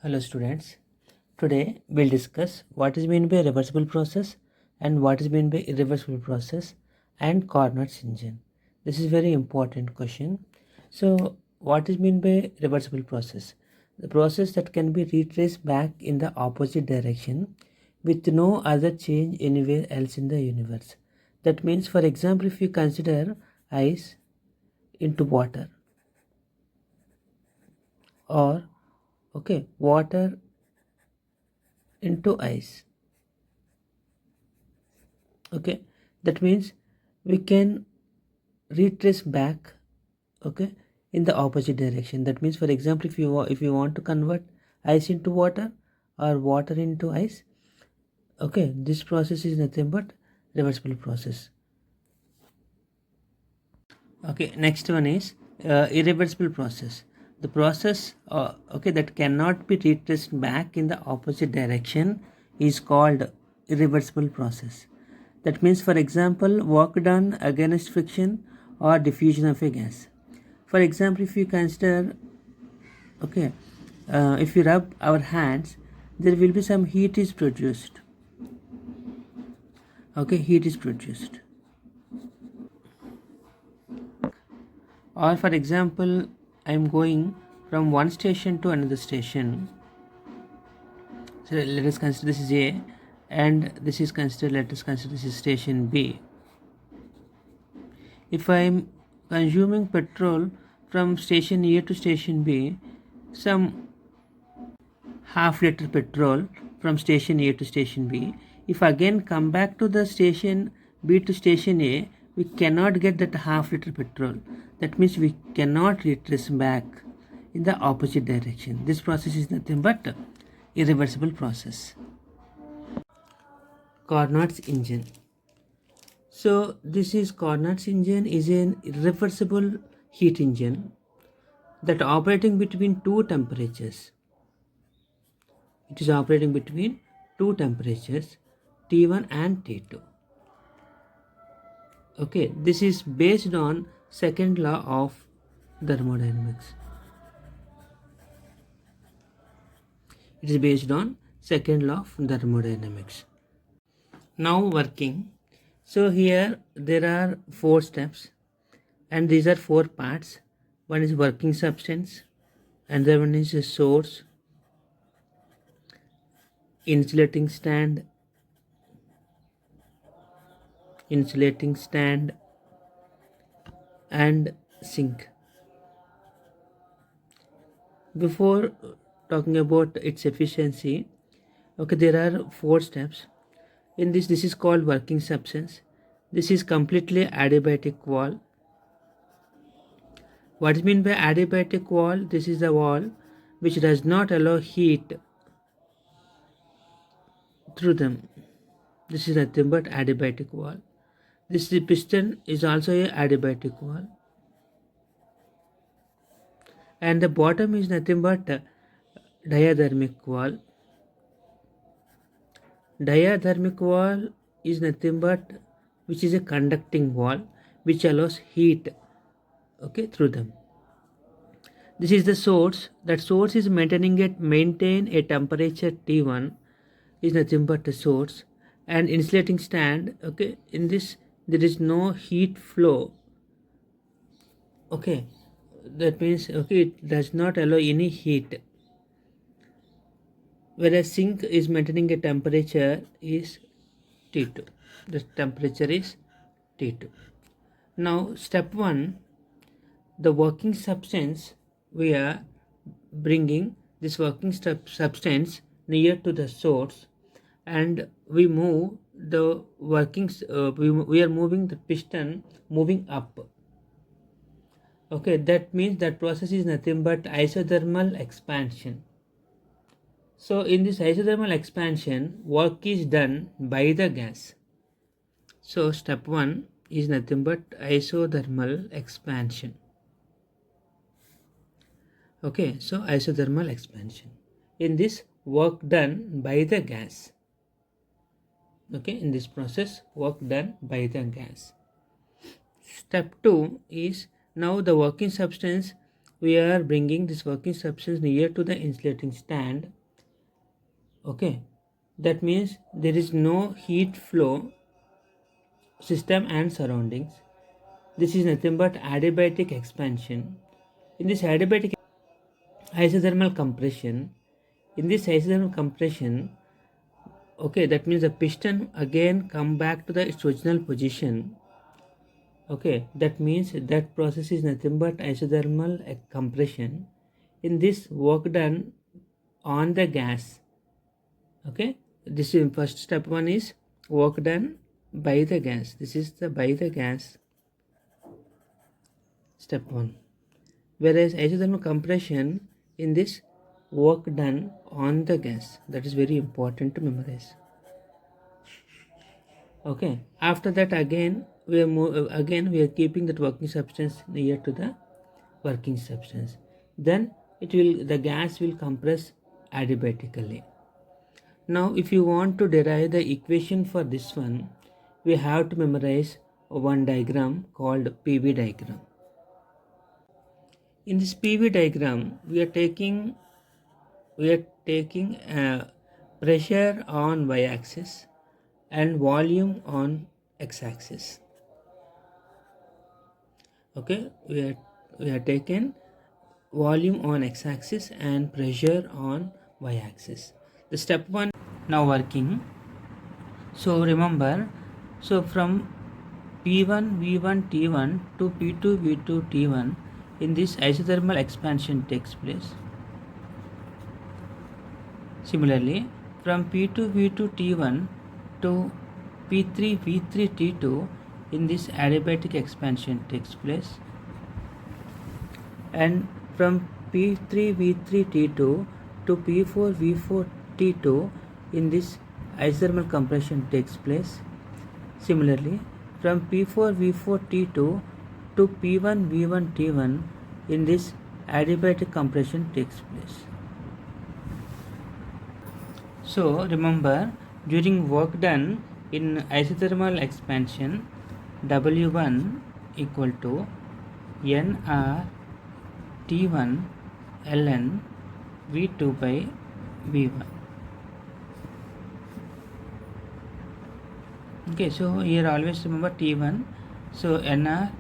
Hello students, today we'll discuss what is meant by reversible process and what is meant by irreversible process and carnot-engine. This is very important question. So what is meant by reversible process? The process that can be retraced back in the opposite direction with no other change anywhere else in the universe. That means, for example, if you consider ice into water, or water into ice, that means we can retrace back in the opposite direction. That means, for example, if you want to convert ice into water or water into ice, this process is nothing but reversible process. Next one is irreversible process. The process that cannot be retraced back in the opposite direction is called irreversible process. That means, for example, work done against friction or diffusion of a gas. For example, if you consider, if you rub our hands, there will be some heat is produced. Heat is produced. Or for example, I am going from one station to another station. So let us consider this is A, and this is considered. Let us consider this is station B. If I am consuming petrol from station A to station B, some half liter petrol from station A to station B. If again come back to the station B to station A, we cannot get that half liter petrol. That means we cannot retrace back in the opposite direction. This process is nothing but irreversible process. Carnot-engine. So this is carnot-engine is an irreversible heat engine that operating between two temperatures. It is operating between two temperatures, T1 and T2. This is based on second law of thermodynamics. It is based on second law of thermodynamics. Now working. So here there are 4 steps and these are 4 parts. One is working substance, another one is a source, insulating stand, and sink. Before talking about its efficiency, there are 4 steps. In this is called working substance. This is completely adiabatic wall. What is meant by adiabatic wall? This is the wall which does not allow heat through them. This is nothing but adiabatic wall. This piston is also a adiabatic wall. And the bottom is nothing but diathermic wall. Diathermic wall is nothing but which is a conducting wall which allows heat through them. This is the source. That source is maintain a temperature T1 is nothing but a source, and insulating stand. In this there is no heat flow. That means it does not allow any heat. Whereas sink is maintaining a temperature is T2. The temperature is T2. Now step 1, the working substance, we are bringing this working substance near to the source, and we move the we are moving the piston moving up. That means that process is nothing but isothermal expansion. So in this isothermal expansion, work is done by the gas. So step 1 is nothing but isothermal expansion. So isothermal expansion. In this, work done by the gas. In this process, work done by the gas. Step 2 is now the working substance we are bringing this working substance near to the insulating stand. Okay, that means there is no heat flow system and surroundings. This is nothing but adiabatic expansion. In this adiabatic isothermal compression, okay, that means the piston again come back to the its original position. Okay, that means that process is nothing but isothermal compression. In this, work done on the gas. Okay, this is first step one is work done by the gas. This is the by the gas step one. Whereas isothermal compression, in this, work done on the gas. That is very important to memorize. Okay, after that again we are keeping that working substance near to the working substance. Then the gas will compress adiabatically. Now if you want to derive the equation for this one, we have to memorize one diagram called PV diagram. In this PV diagram, we are taking pressure on y-axis and volume on x-axis. Okay, we are taken volume on x-axis and pressure on y-axis. The step one now working. So remember, so from P1 V1 T1 to P2 V2 T1, in this isothermal expansion takes place. Similarly, from P2 V2 T1 to P3 V3 T2, in this adiabatic expansion takes place. And from P3 V3 T2 to P4 V4 T2, in this isothermal compression takes place. Similarly, from P4 V4 T2 to P1 V1 T1, in this adiabatic compression takes place. So remember, during work done in isothermal expansion, W1 equal to NR T1 ln V2 by V1. Okay, so here always remember T1. So NR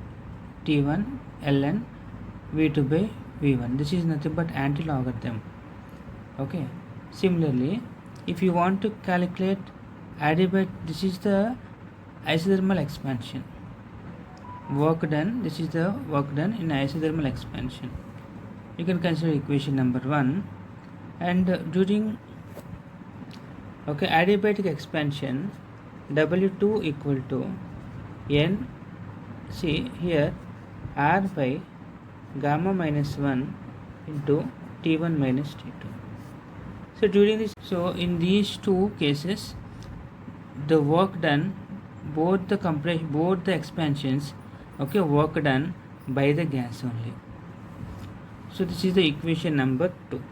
T1 ln V2 by V1. This is nothing but anti-logarithm. Okay. Similarly, if you want to calculate adiabatic, this is the isothermal expansion. Work done. This is the work done in isothermal expansion. You can consider equation number 1. And during adiabatic expansion, W2 equal to N, see here, R by gamma minus 1 into T1 minus T2. So during this, so in these two cases, the work done, both the expansions, okay, work done by the gas only. So this is the equation number 2.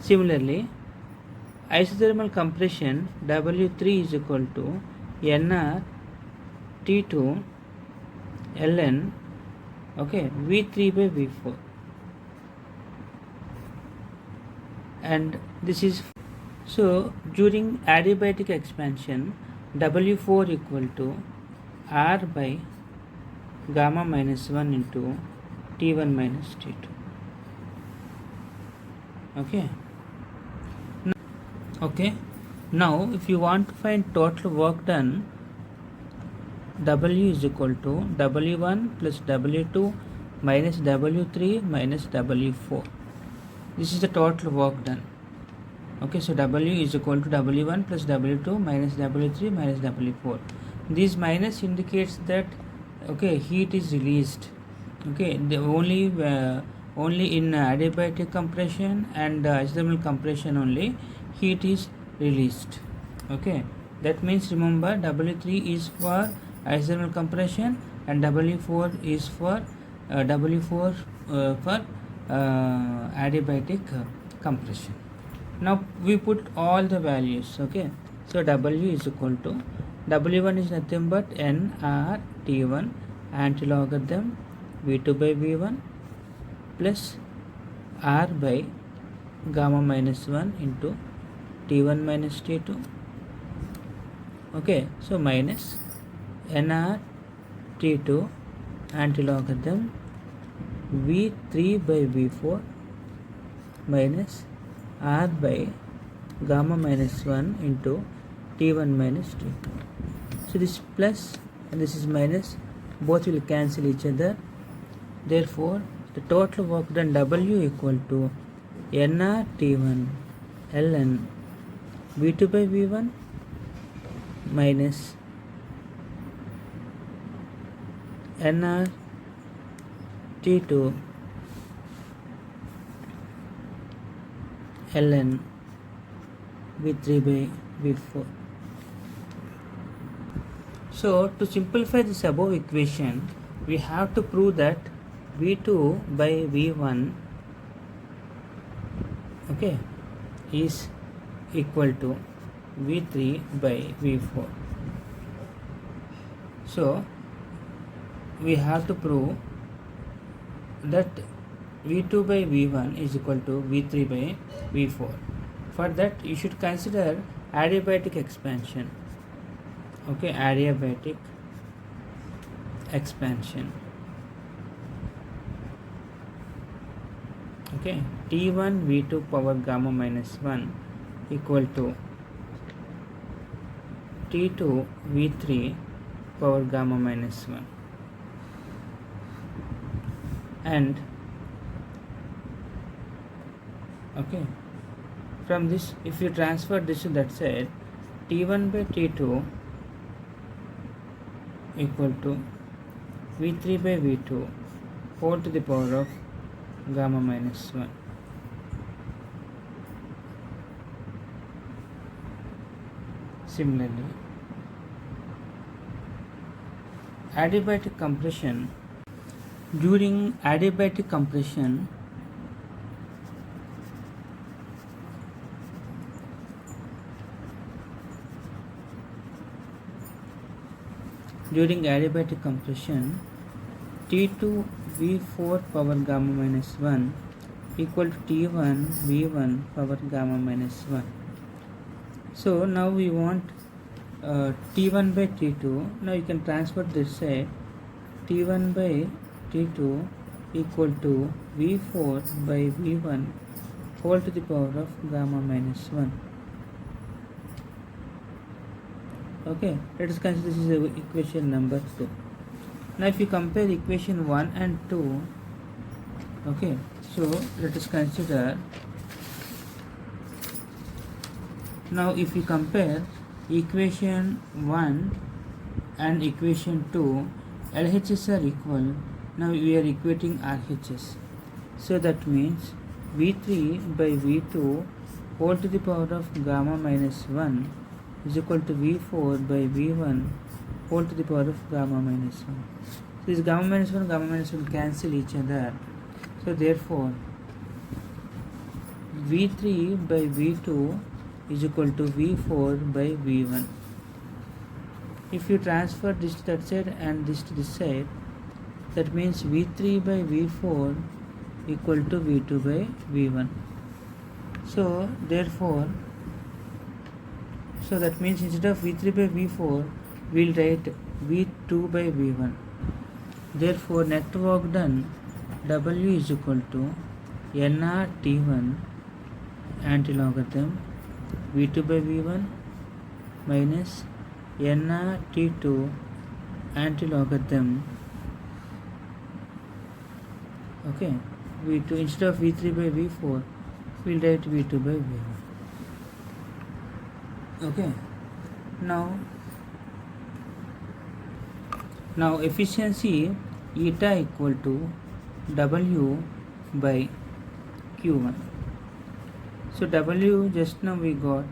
Similarly, isothermal compression, W3 is equal to NR T2 ln, okay, V3 by V4. And this is, so during adiabatic expansion, W4 equal to R by gamma minus 1 into T1 minus T2. Okay. Now if you want to find total work done, W is equal to W1 plus W2 minus W3 minus W4. This is the total work done. Okay, so W is equal to W1 plus W2 minus W3 minus W4. This minus indicates that, okay, heat is released. Okay, the only in adiabatic compression and isothermal compression only heat is released. Okay, that means remember W3 is for isothermal compression and W4 is for adiabatic compression. Now we put all the values. Okay, so W is equal to W1 is nothing but NR T1 anti-logarithm V2 by V1 plus r by gamma minus 1 into t1 minus t2. Okay, so minus nr t2 antilogarithm v3 by v4 minus r by gamma minus 1 into t1 minus t2. So this plus and this is minus, both will cancel each other. Therefore, the total work done W equal to nr t1 ln v2 by v1 minus nr t2 ln v3 by v4. So to simplify this above equation, we have to prove that v2 by v1, okay, is equal to v3 by v4. So we have to prove that v2 by v1 is equal to v3 by v4. For that, you should consider adiabatic expansion. Okay, adiabatic expansion. Okay, t1 v2 power gamma minus 1 equal to t2 v3 power gamma minus 1. And okay, from this, if you transfer this to that side, t1 by t2 equal to v3 by v2 whole to the power of gamma minus 1. Similarly, adiabatic compression. During adiabatic compression, T2 V4 power gamma minus 1 equal to T1 V1 power gamma minus 1. So now we want T1 by T2. Now you can transfer this side. T1 by T2 equal to V4 by V1 whole to the power of gamma minus 1. Okay, let us consider this is equation number 2. Now if you compare equation 1 and 2, okay, so let us consider. Now if you compare equation 1 and equation 2, LHS are equal. Now we are equating RHS. So that means V3 by V2 whole to the power of gamma minus 1 is equal to V4 by V1 whole to the power of gamma minus 1. So this gamma minus 1 cancel each other. So therefore V3 by V2 is equal to V4 by V1. If you transfer this to that side and this to this side, that means V3 by V4 equal to V2 by V1. So therefore, so that means instead of V3 by V4, we will write V2 by V1. Therefore, net work done W is equal to nRT1 antilogarithm V2 by V1 minus nRT2 antilogarithm, okay, V2 instead of V3 by V4, we will write V2 by V1. Okay, now efficiency eta equal to W by Q1. So W just now we got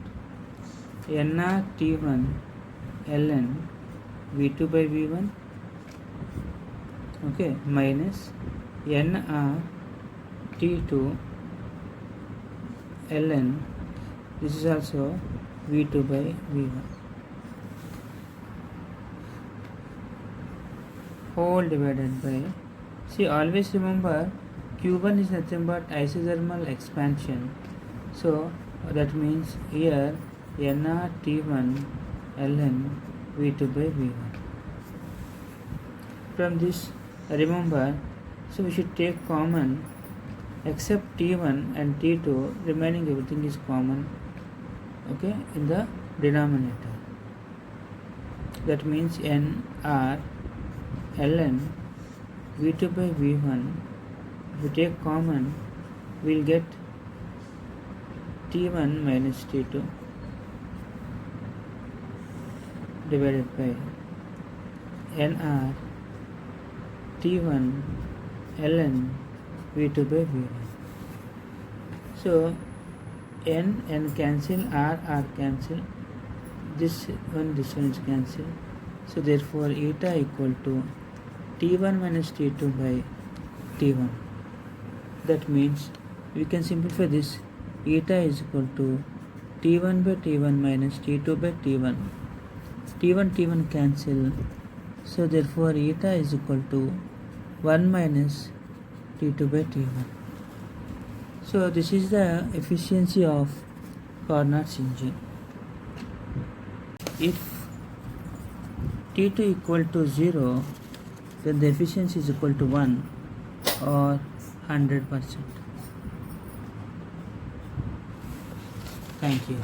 nRT1 ln V2 by V1, okay, minus nRT2 ln, this is also V2 by V1 whole divided by, see, always remember Q1 is nothing but isothermal expansion. So that means here nr T1 ln V2 by V1. From this, remember, so we should take common, except T1 and T2, remaining everything is common, okay, in the denominator. That means nr ln V2 by V1. If we take common, we'll get T1 minus T2 divided by nr T1 ln V2 by V1. So n cancel, r cancel, this one is cancel. So therefore eta equal to T1 minus T2 by T1. That means we can simplify this. Eta is equal to T1 by T1 minus T2 by T1. T1 cancel. So therefore eta is equal to 1 minus T2 by T1. So this is the efficiency of Carnot's engine. If T2 equal to 0, then the efficiency is equal to 1 or 100%. Thank you.